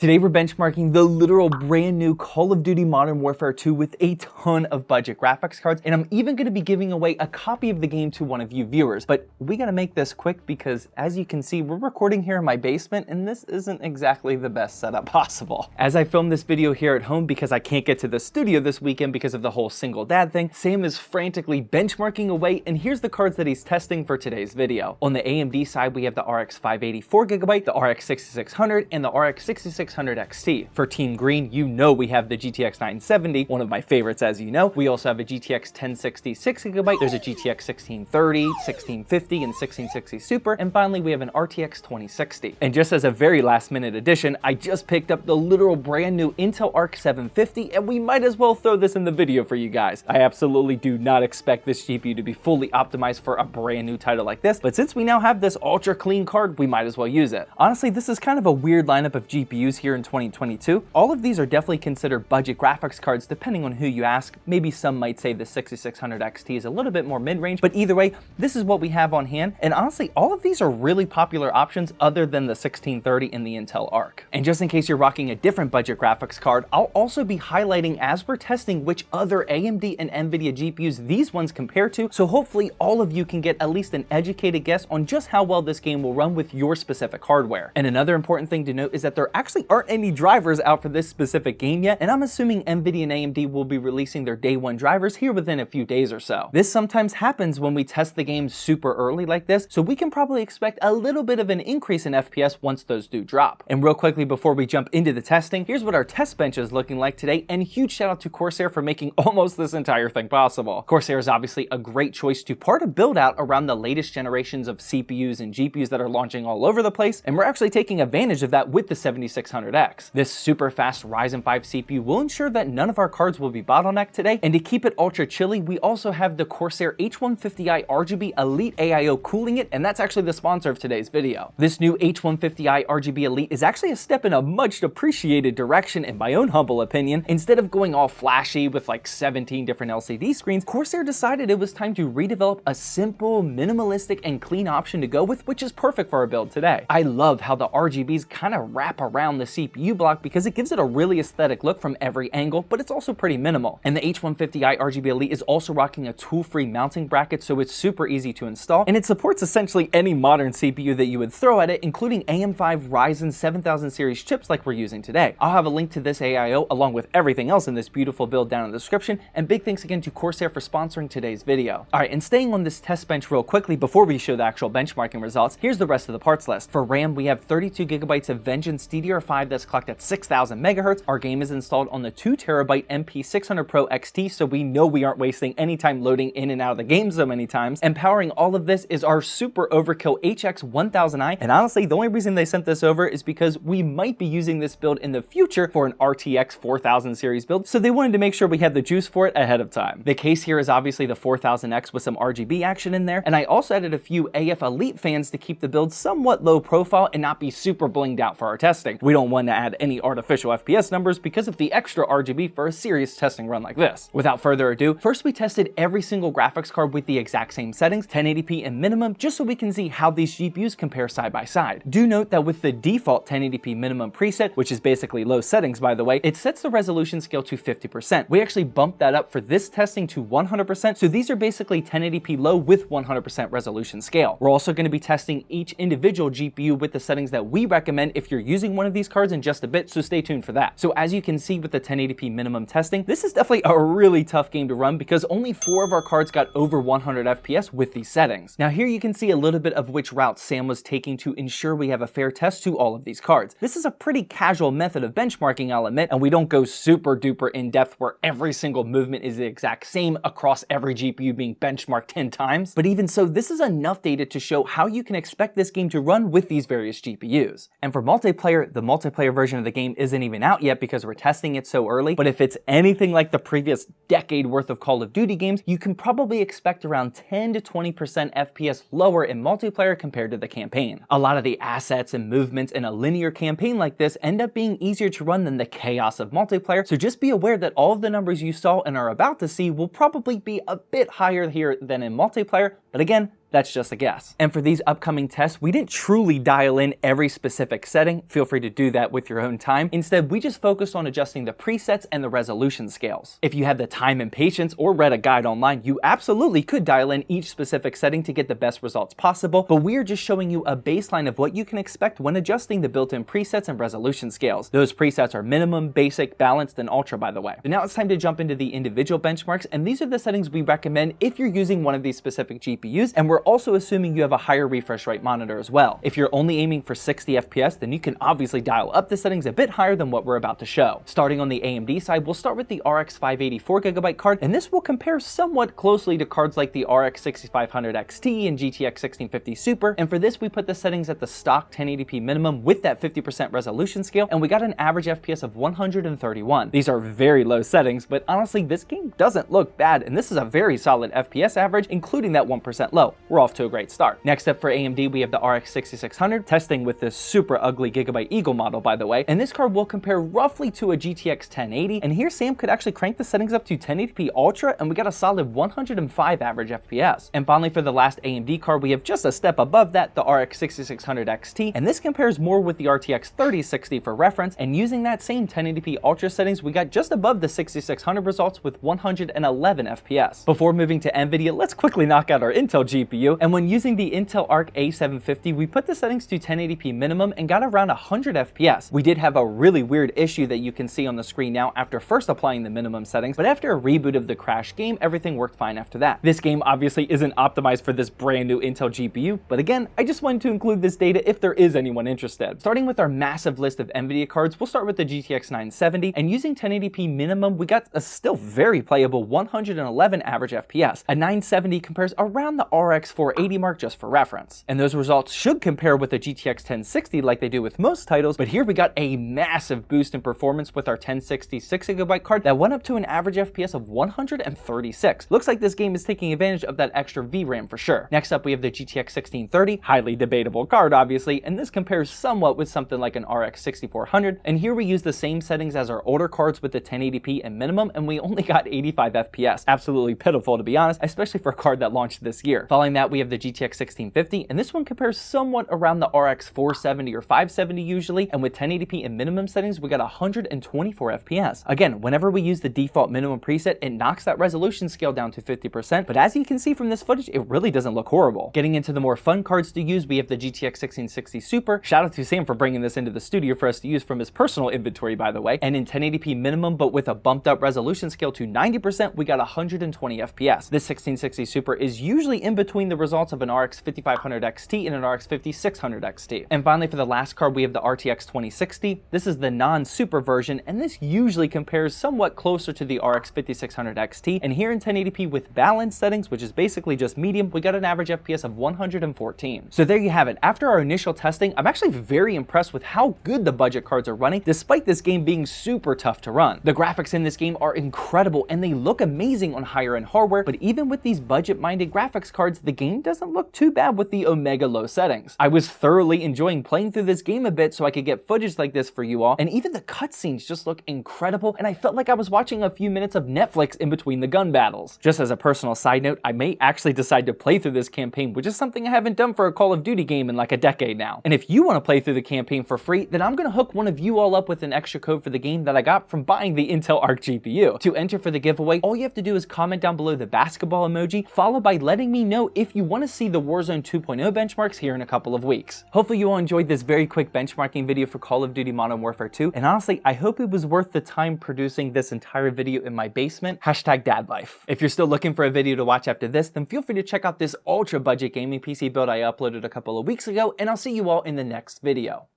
Today we're benchmarking the literal brand new Call of Duty Modern Warfare 2 with a ton of budget graphics cards, and I'm even going to be giving away a copy of the game to one of you viewers. But we gotta make this quick because, as you can see, we're recording here in my basement and this isn't exactly the best setup possible. As I film this video here at home because I can't get to the studio this weekend because of the whole single dad thing, Sam is frantically benchmarking away, and here's the cards that he's testing for today's video. On the AMD side, we have the RX 580 4GB, the RX 6600, and the RX 6600 XT. For Team Green, you know we have the GTX 970, one of my favorites as you know. We also have a GTX 1060 6GB, there's a GTX 1630, 1650, and 1660 Super, and finally we have an RTX 2060. And just as a very last minute addition, I just picked up the literal brand new Intel Arc 750, and we might as well throw this in the video for you guys. I absolutely do not expect this GPU to be fully optimized for a brand new title like this, but since we now have this ultra clean card, we might as well use it. Honestly, this is kind of a weird lineup of GPUs here in 2022. All of these are definitely considered budget graphics cards depending on who you ask. Maybe some might say the 6600 XT is a little bit more mid-range, but either way, this is what we have on hand. And honestly, all of these are really popular options other than the 1630 and the Intel Arc. And just in case you're rocking a different budget graphics card, I'll also be highlighting as we're testing which other AMD and NVIDIA GPUs these ones compare to, so hopefully all of you can get at least an educated guess on just how well this game will run with your specific hardware. And another important thing to note is that there actually aren't any drivers out for this specific game yet, and I'm assuming NVIDIA and AMD will be releasing their day one drivers here within a few days or so. This sometimes happens when we test the game super early like this, so we can probably expect a little bit of an increase in FPS once those do drop. And real quickly before we jump into the testing, here's what our test bench is looking like today, and huge shout out to Corsair for making almost this entire thing possible. Corsair is obviously a great choice to part a build out around the latest generations of CPUs and GPUs that are launching all over the place, and we're actually taking advantage of that with the 7600X. This super fast Ryzen 5 CPU will ensure that none of our cards will be bottlenecked today, and to keep it ultra chilly, we also have the Corsair H150i RGB Elite AIO cooling it, and that's actually the sponsor of today's video. This new H150i RGB Elite is actually a step in a much appreciated direction in my own humble opinion. Instead of going all flashy with like 17 different LCD screens, Corsair decided it was time to redevelop a simple, minimalistic, and clean option to go with, which is perfect for our build today. I love how the RGBs kind of wrap around the CPU block because it gives it a really aesthetic look from every angle, but it's also pretty minimal. And the H150i RGB Elite is also rocking a tool-free mounting bracket, so it's super easy to install, and it supports essentially any modern CPU that you would throw at it, including AM5 Ryzen 7000 series chips like we're using today. I'll have a link to this AIO along with everything else in this beautiful build down in the description, and big thanks again to Corsair for sponsoring today's video. Alright, and staying on this test bench real quickly before we show the actual benchmarking results, here's the rest of the parts list. For RAM, we have 32GB of Vengeance DDR5 that's clocked at 6000 MHz. Our game is installed on the 2TB MP600 Pro XT, so we know we aren't wasting any time loading in and out of the game so many times. And powering all of this is our super overkill HX1000i, and honestly, the only reason they sent this over is because we might be using this build in the future for an RTX 4000 series build, so they wanted to make sure we had the juice for it ahead of time. The case here is obviously the 4000X with some RGB action in there, and I also added a few AF Elite fans to keep the build somewhat low profile and not be super blinged out for our testing. We don't want to add any artificial FPS numbers because of the extra RGB for a serious testing run like this. Without further ado, first we tested every single graphics card with the exact same settings, 1080p and minimum, just so we can see how these GPUs compare side by side. Do note that with the default 1080p minimum preset, which is basically low settings by the way, it sets the resolution scale to 50%. We actually bumped that up for this testing to 100%, so these are basically 1080p low with 100% resolution scale. We're also going to be testing each individual GPU with the settings that we recommend if you're using one of these cards in just a bit, so stay tuned for that. So as you can see with the 1080p minimum testing, this is definitely a really tough game to run because only 4 of our cards got over 100 FPS with these settings. Now here you can see a little bit of which route Sam was taking to ensure we have a fair test to all of these cards. This is a pretty casual method of benchmarking, I'll admit, and we don't go super duper in depth where every single movement is the exact same across every GPU being benchmarked 10 times. But even so, this is enough data to show how you can expect this game to run with these various GPUs. And for multiplayer, the multiplayer version of the game isn't even out yet because we're testing it so early, but if it's anything like the previous decade worth of Call of Duty games, you can probably expect around 10 to 20% FPS lower in multiplayer compared to the campaign. A lot of the assets and movements in a linear campaign like this end up being easier to run than the chaos of multiplayer, so just be aware that all of the numbers you saw and are about to see will probably be a bit higher here than in multiplayer, but again, That's just a guess. And for these upcoming tests, we didn't truly dial in every specific setting. Feel free to do that with your own time. Instead, we just focused on adjusting the presets and the resolution scales. If you had the time and patience or read a guide online, you absolutely could dial in each specific setting to get the best results possible, but we are just showing you a baseline of what you can expect when adjusting the built-in presets and resolution scales. Those presets are minimum, basic, balanced, and ultra, by the way. But now it's time to jump into the individual benchmarks, and these are the settings we recommend if you're using one of these specific GPUs, and we're also assuming you have a higher refresh rate monitor as well. If you're only aiming for 60 FPS, then you can obviously dial up the settings a bit higher than what we're about to show. Starting on the AMD side, we'll start with the RX 584 GB card, and this will compare somewhat closely to cards like the RX 6500 XT and GTX 1650 Super, and for this we put the settings at the stock 1080p minimum with that 50% resolution scale, and we got an average FPS of 131. These are very low settings, but honestly this game doesn't look bad, and this is a very solid FPS average, including that 1% low. We're off to a great start. Next up for AMD, we have the RX 6600, testing with this super ugly Gigabyte Eagle model, by the way, and this card will compare roughly to a GTX 1080, and here Sam could actually crank the settings up to 1080p Ultra, and we got a solid 105 average FPS. And finally, for the last AMD card, we have just a step above that, the RX 6600 XT, and this compares more with the RTX 3060 for reference, and using that same 1080p Ultra settings, we got just above the 6600 results with 111 FPS. Before moving to NVIDIA, let's quickly knock out our Intel GPU, and when using the Intel Arc A750, we put the settings to 1080p minimum and got around 100 FPS. We did have a really weird issue that you can see on the screen now after first applying the minimum settings, but after a reboot of the crash game, everything worked fine after that. This game obviously isn't optimized for this brand new Intel GPU, but again, I just wanted to include this data if there is anyone interested. Starting with our massive list of NVIDIA cards, we'll start with the GTX 970, and using 1080p minimum, we got a still very playable 111 average FPS. A 970 compares around the RX 480 mark just for reference. And those results should compare with the GTX 1060 like they do with most titles, but here we got a massive boost in performance with our 1060 6GB card that went up to an average FPS of 136. Looks like this game is taking advantage of that extra VRAM for sure. Next up, we have the GTX 1630, highly debatable card obviously, and this compares somewhat with something like an RX 6400, and here we use the same settings as our older cards with the 1080p and minimum, and we only got 85 FPS. Absolutely pitiful to be honest, especially for a card that launched this year. Following that, we have the GTX 1650, and this one compares somewhat around the RX 470 or 570 usually, and with 1080p and minimum settings, we got 124 FPS. Again, whenever we use the default minimum preset, it knocks that resolution scale down to 50%, but as you can see from this footage, it really doesn't look horrible. Getting into the more fun cards to use, we have the GTX 1660 Super. Shout out to Sam for bringing this into the studio for us to use from his personal inventory, by the way, and in 1080p minimum, but with a bumped up resolution scale to 90%, we got 120 FPS. This 1660 Super is usually in between the results of an RX 5500 XT and an RX 5600 XT. And finally, for the last card, we have the RTX 2060. This is the non-super version, and this usually compares somewhat closer to the RX 5600 XT, and here in 1080p with balanced settings, which is basically just medium, we got an average FPS of 114. So there you have it. After our initial testing, I'm actually very impressed with how good the budget cards are running, despite this game being super tough to run. The graphics in this game are incredible, and they look amazing on higher end hardware, but even with these budget-minded graphics cards, the game doesn't look too bad with the Omega low settings. I was thoroughly enjoying playing through this game a bit so I could get footage like this for you all, and even the cutscenes just look incredible, and I felt like I was watching a few minutes of Netflix in between the gun battles. Just as a personal side note, I may actually decide to play through this campaign, which is something I haven't done for a Call of Duty game in like a decade now. And if you want to play through the campaign for free, then I'm going to hook one of you all up with an extra code for the game that I got from buying the Intel Arc GPU. To enter for the giveaway, all you have to do is comment down below the basketball emoji, followed by letting me know if you want to see the Warzone 2.0 benchmarks here in a couple of weeks. Hopefully you all enjoyed this very quick benchmarking video for Call of Duty Modern Warfare 2, and honestly, I hope it was worth the time producing this entire video in my basement. #dadlife. If you're still looking for a video to watch after this, then feel free to check out this ultra budget gaming PC build I uploaded a couple of weeks ago, and I'll see you all in the next video.